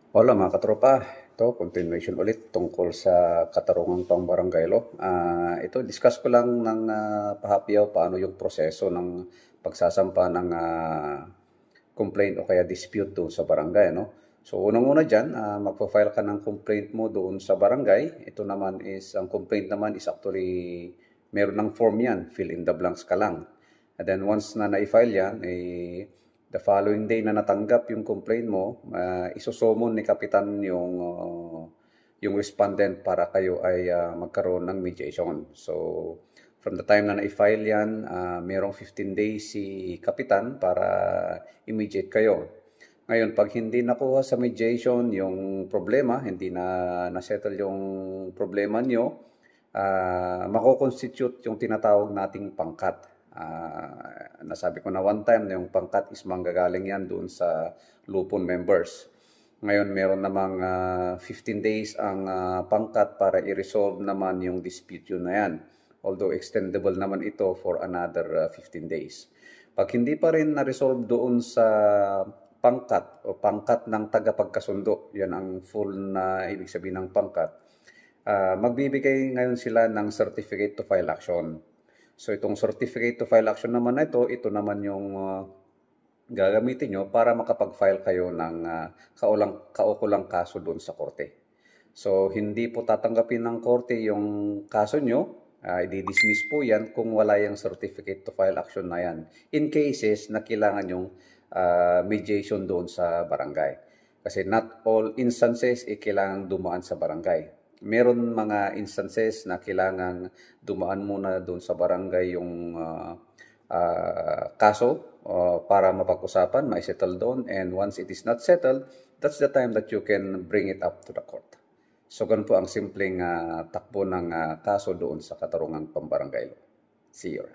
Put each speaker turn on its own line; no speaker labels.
Hola mga katropa, ito continuation ulit tungkol sa katarungang pang-barangay law. Ito discuss ko lang ng pahapiyaw paano yung proseso ng pagsasampa ng complaint o kaya dispute doon sa barangay, no? So unang-una diyan, magpo-file ka ng complaint mo doon sa barangay. Ito naman is ang complaint naman is actually meron ng form yan, fill in the blanks ka lang. And then once na na-file yan, the following day na natanggap yung complaint mo, isusumon ni Kapitan yung respondent para kayo ay magkaroon ng mediation. So, from the time na na-file yan, mayroong 15 days si Kapitan para i-mediate kayo. Ngayon, pag hindi nakuha sa mediation yung problema, hindi na na-settle yung problema nyo, mako-constitute yung tinatawag nating pangkat. Nasabi ko na one time na yung pangkat is manggagaling yan doon sa lupon members. Ngayon, meron namang 15 days ang pangkat para i-resolve naman yung dispute yun na yan. Although extendable naman ito for another 15 days. Pag hindi pa rin na-resolve doon sa pangkat o pangkat ng tagapagkasundo, yan ang full na ibig sabihin ng pangkat, magbibigay ngayon sila ng certificate to file action. So itong certificate to file action naman na ito naman yung gagamitin nyo para makapag-file kayo ng kaukulang kaso doon sa korte. So hindi po tatanggapin ng korte yung kaso nyo, i-dismiss po yan kung wala yung certificate to file action na yan. In cases na kailangan yung mediation doon sa barangay. Kasi not all instances kailangan dumaan sa barangay. Meron mga instances na kailangan dumaan muna doon sa barangay yung kaso para mapag-usapan, ma-settle doon, and once it is not settled, that's the time that you can bring it up to the court. So ganun po ang simpleng takbo ng kaso doon sa katarungang pambarangay law. See you.